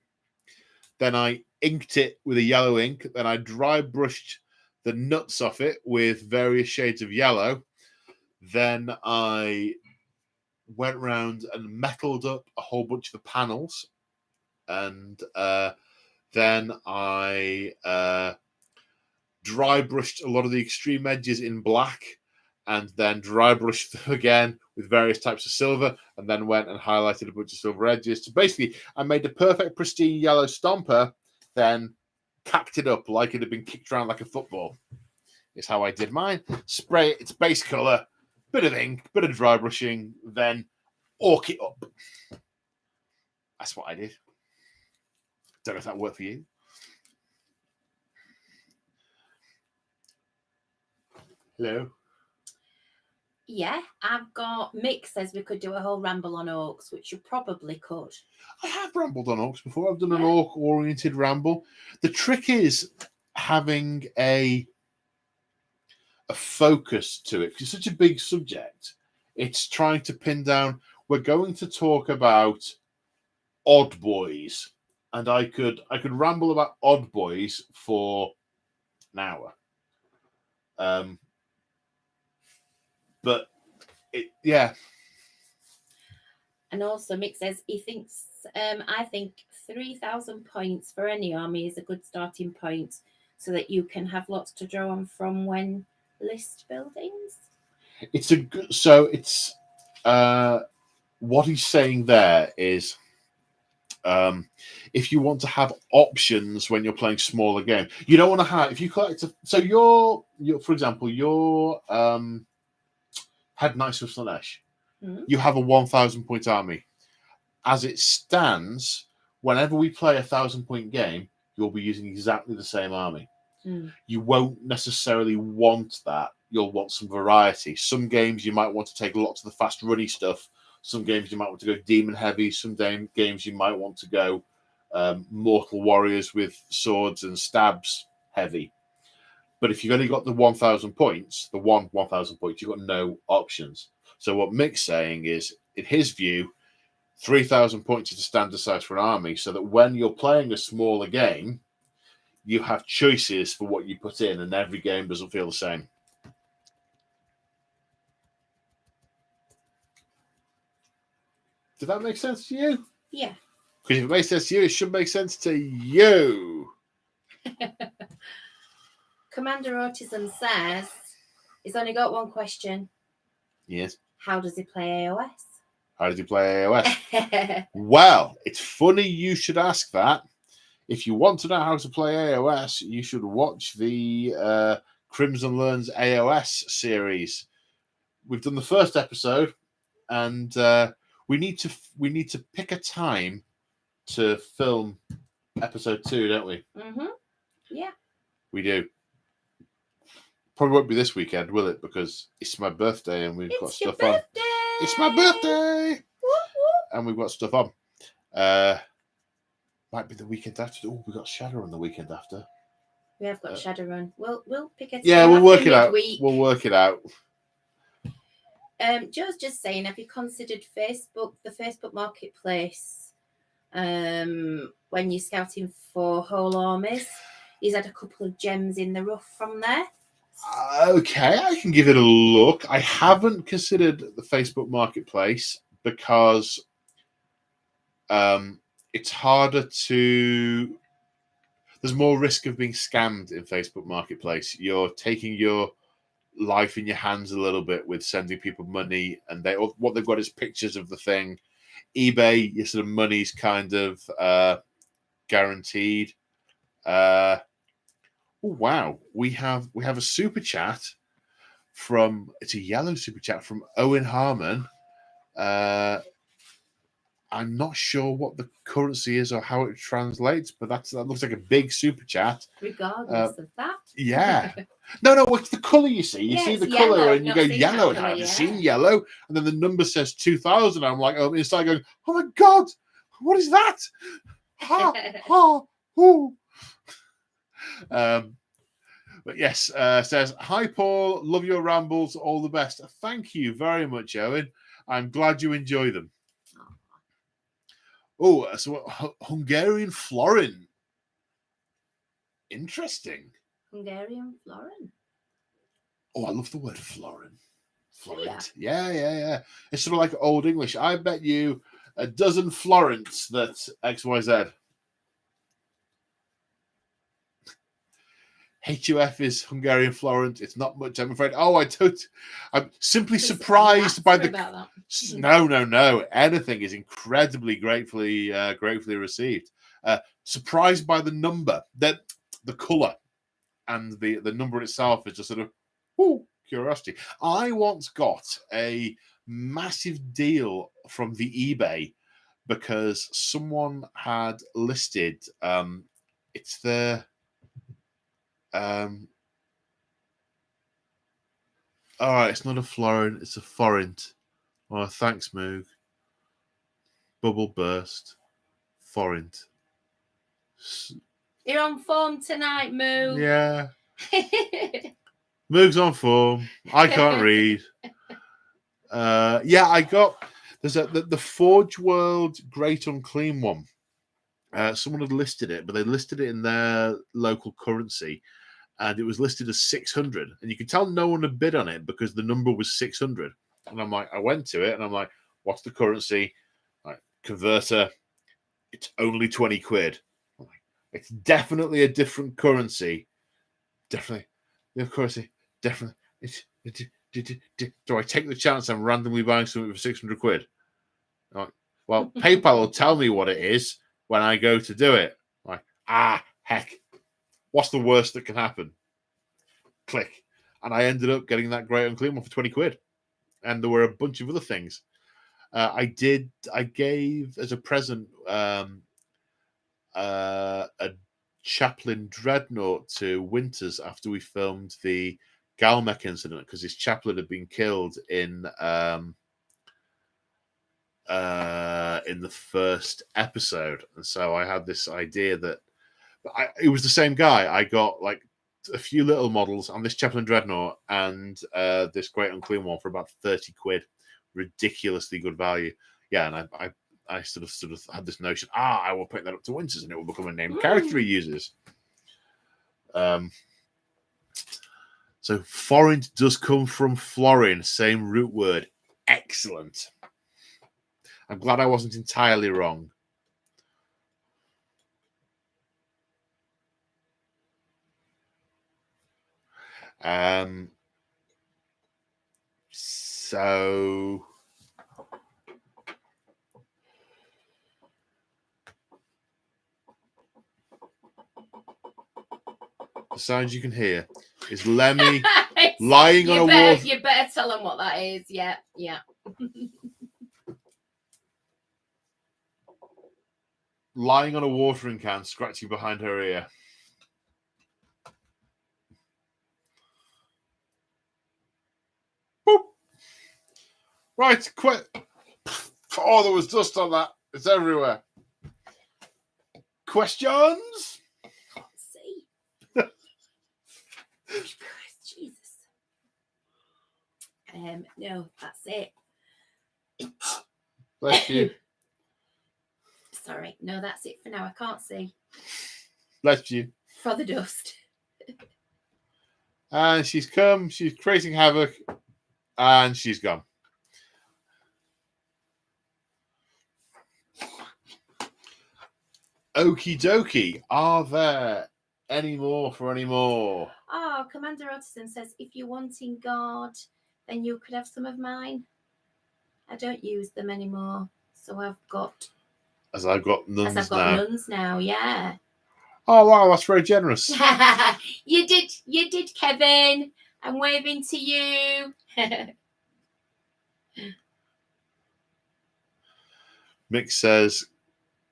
then I inked it with a yellow ink, then I dry brushed the nuts off it with various shades of yellow, then I went around and metalled up a whole bunch of the panels, and then I dry brushed a lot of the extreme edges in black, and then dry brushed them again with various types of silver, and then went and highlighted a bunch of silver edges. So basically, I made the perfect pristine yellow Stomper, then cacked it up like it had been kicked around like a football. Is how I did mine. Spray it, its base colour, bit of ink, bit of dry brushing, then ork it up. That's what I did. Don't know if that worked for you. Hello. Yeah, I've got Mick says we could do a whole ramble on Orks, which you probably could. I have rambled on Orks before. I've done an Ork-oriented ramble. The trick is having a focus to it. It's such a big subject. It's trying to pin down, we're going to talk about odd boys. And I could ramble about odd boys for an hour. But yeah. And also Mick says he thinks I think 3,000 points for any army is a good starting point so that you can have lots to draw on from when list buildings. It's a good, so it's what he's saying there is if you want to have options when you're playing smaller games, you don't want to have, if you collect so you're for example, your Head Knights of Slanesh, you have a 1,000 point army. As it stands, whenever we play a 1,000-point game, you'll be using exactly the same army. You won't necessarily want that. You'll want some variety. Some games you might want to take lots of the fast runny stuff. Some games you might want to go demon heavy. Some games you might want to go mortal warriors with swords and stabs heavy. But if you've only got the 1,000 points, the 1,000 points, you've got no options. So what Mick's saying is, in his view, 3,000 points is the standard size for an army, so that when you're playing a smaller game, you have choices for what you put in, and every game doesn't feel the same. Did that make sense to you? Yeah. Because if it makes sense to you, it should make sense to you. Commander Autism says he's only got one question. Yes. How does he play AOS? How does he play AOS? Well, it's funny you should ask that. If you want to know how to play AOS, you should watch the Crimson Learns AOS series. We've done the first episode, and we need to pick a time to film episode 2, don't we? Yeah. We do. Probably won't be this weekend, will it? Because it's my birthday and we've got stuff on. It's my birthday! Whoop, whoop. And we've got stuff on. Might be the weekend after. Oh, we got Shadowrun the weekend after. We have got Shadowrun. We'll pick it. Yeah, we'll work it out. We'll work it out. Joe's just saying, have you considered the Facebook Marketplace, when you're scouting for whole armies? He's had a couple of gems in the rough from there. Okay, I can give it a look. I haven't considered the Facebook Marketplace because it's harder to... There's more risk of being scammed in Facebook Marketplace. You're taking your life in your hands a little bit with sending people money, and what they've got is pictures of the thing. eBay, your sort of money's kind of guaranteed. Oh, wow, we have a super chat from, it's a yellow super chat from Owen Harmon. I'm not sure what the currency is or how it translates, but that looks like a big super chat. Regardless of that. Yeah. No, it's the colour you see. You see the colour and you go yellow, and I haven't seen yellow. And then the number says 2,000. I'm like, inside going, oh my God, what is that? Ha, ha, hoo. But yes, says, hi, Paul. Love your rambles. All the best. Thank you very much, Owen. I'm glad you enjoy them. Oh, so Hungarian florin. Interesting. Hungarian florin. Oh, I love the word florin. Florint. Yeah. It's sort of like Old English. I bet you a dozen florins that XYZ. HUF is Hungarian florint. It's not much, I'm afraid. Oh, I'm simply surprised by the... No. Anything is incredibly gratefully received. Surprised by the number. That the colour and the number itself is just sort of curiosity. I once got a massive deal from the eBay because someone had listed it's the all right, it's not a florin, it's a forint. Oh, thanks, Moog. Bubble burst. Forint. You're on form tonight, Moo. Yeah. Moog's on form. I can't read. Yeah, I got there's the Forge World Great Unclean one. Someone had listed it, but they listed it in their local currency, and it was listed as 600. And you could tell no one had bid on it because the number was 600. And I'm like, I went to it, and I'm like, what's the currency? Like, converter, it's only 20 quid. I'm like, it's definitely a different currency. Definitely, the currency, definitely. Do I take the chance I'm randomly buying something for 600 quid? I'm like, well, PayPal will tell me what it is when I go to do it. I'm like, heck, what's the worst that can happen? Click. And I ended up getting that Great Unclean one for 20 quid. And there were a bunch of other things. I gave as a present a Chaplain Dreadnought to Winters after we filmed the Galmec incident because his chaplain had been killed in the first episode. And so I had this idea that it was the same guy. I got like a few little models on this Chaplain Dreadnought and this Great Unclean one for about 30 quid. Ridiculously good value. Yeah, and I sort of had this notion, I will pick that up to Winters and it will become a named character he uses. So forint does come from florin, same root word. Excellent. I'm glad I wasn't entirely wrong. So the sounds you can hear is Lemmy lying on a wall. You better tell them what that is. Yeah. Lying on a watering can, scratching behind her ear. Boop. Right, quit. Oh, there was dust on that. It's everywhere. Questions? Can't see. Jesus. No, that's it. Bless you. Sorry. No, that's it for now. I can't see. Bless you. For the dust. And she's come. She's creating havoc. And she's gone. Okie dokie. Are there any more for any more? Oh, Commander Otterson says, if you're wanting guard, then you could have some of mine. I don't use them anymore. So I've got... I've got nuns now. Nuns now, yeah. Oh, wow, that's very generous. You did, Kevin. I'm waving to you. Mick says,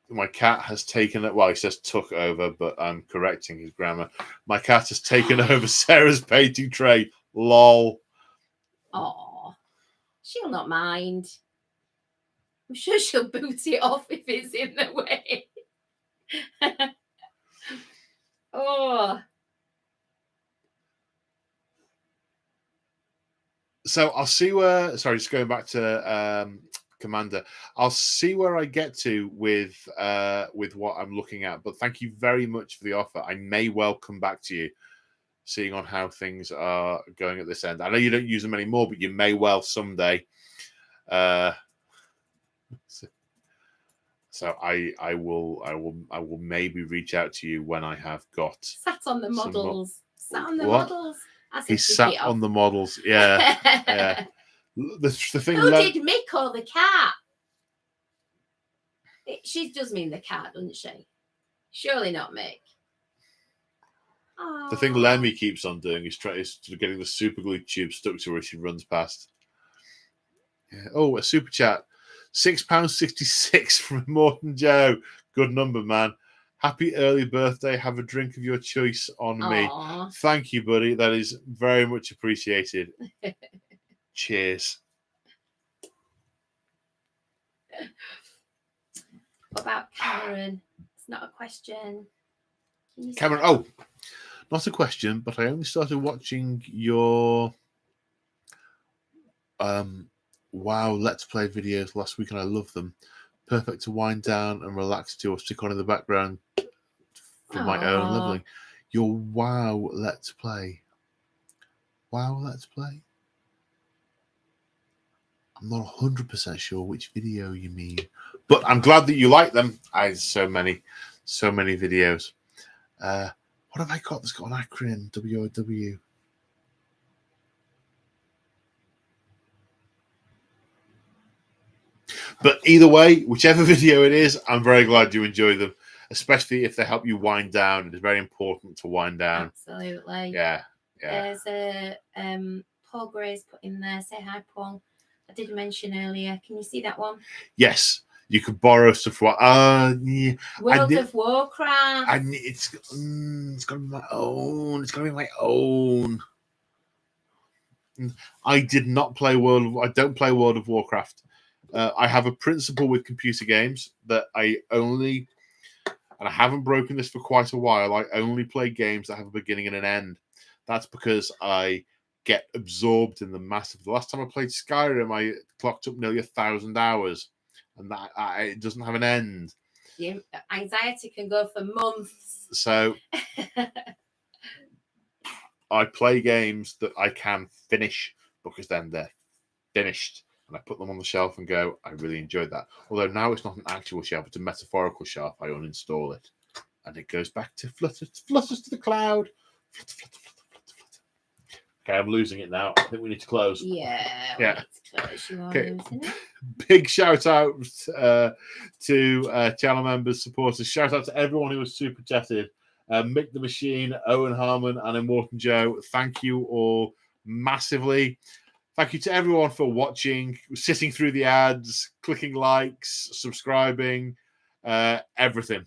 my cat has taken it. Well, he says took over, but I'm correcting his grammar. My cat has taken over Sarah's painting tray. Lol. Oh, she'll not mind. I'm sure she'll boot it off if it's in the way. Oh. So I'll see where. Sorry, just going back to Commander. I'll see where I get to with what I'm looking at. But thank you very much for the offer. I may well come back to you, seeing on how things are going at this end. I know you don't use them anymore, but you may well someday. So I will maybe reach out to you when I have got sat on the models. Models. He sat on the models. Yeah, yeah. The thing. Who did Mick or the cat? She does mean the cat, doesn't she? Surely not Mick. The thing Lemmy keeps on doing is getting the super glue tube stuck to her as she runs past. Yeah. Oh, a super chat. £6.66 from Morton Joe. Good number, man. Happy early birthday. Have a drink of your choice on me. Thank you, buddy. That is very much appreciated. Cheers. What about Cameron? It's not a question. Cameron, oh, not a question, but I only started watching your WoW Let's Play videos last week and I love them. Perfect to wind down and relax to or stick on in the background for my own leveling. Your WoW Let's Play. WoW Let's Play? I'm not 100% sure which video you mean, but I'm glad that you like them. I have so many videos. What have I got that's got an acronym? WOW. But either way, whichever video it is, I'm very glad you enjoy them, especially if they help you wind down. It's very important to wind down. Absolutely. Yeah. There's a Paul Gray's put in there. Say hi, Paul. I did mention earlier. Can you see that one? Yes. You could borrow stuff for yeah. World of Warcraft. It's gonna be my own. It's gonna be my own. I did not play I don't play World of Warcraft. I have a principle with computer games that I only, and I haven't broken this for quite a while, I only play games that have a beginning and an end. That's because I get absorbed in the massive. The last time I played Skyrim, I clocked up nearly 1,000 hours, and that it doesn't have an end. Yeah, anxiety can go for months. So I play games that I can finish because then they're finished. And I put them on the shelf and go, I really enjoyed that. Although now it's not an actual shelf, it's a metaphorical shelf. I uninstall it. And it goes back to flutters to the cloud. Okay, I'm losing it now. I think we need to close. Yeah. We need to close. You are losing it. Big shout out to channel members, supporters. Shout out to everyone who was super chatted. Mick the Machine, Owen Harmon, and Immortan Joe. Thank you all massively. Thank you to everyone for watching, sitting through the ads, clicking likes, subscribing, everything.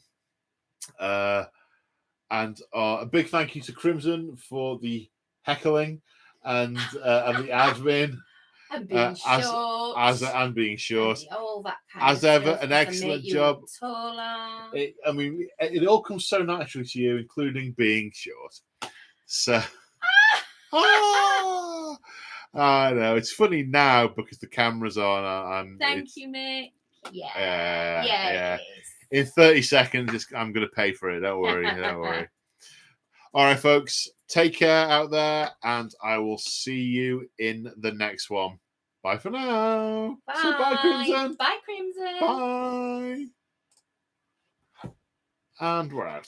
And a big thank you to Crimson for the heckling and the admin. And being short. And being short. And all that kind as of ever, stuff an excellent job. It all comes so naturally to you, including being short. So... I know it's funny now because the camera's on. Thank you, Mick. Yeah. In 30 seconds, I'm going to pay for it. Don't worry. Don't worry. All right, folks. Take care out there, and I will see you in the next one. Bye for now. Bye. So bye, Crimson. Bye, Crimson. Bye. And we're out.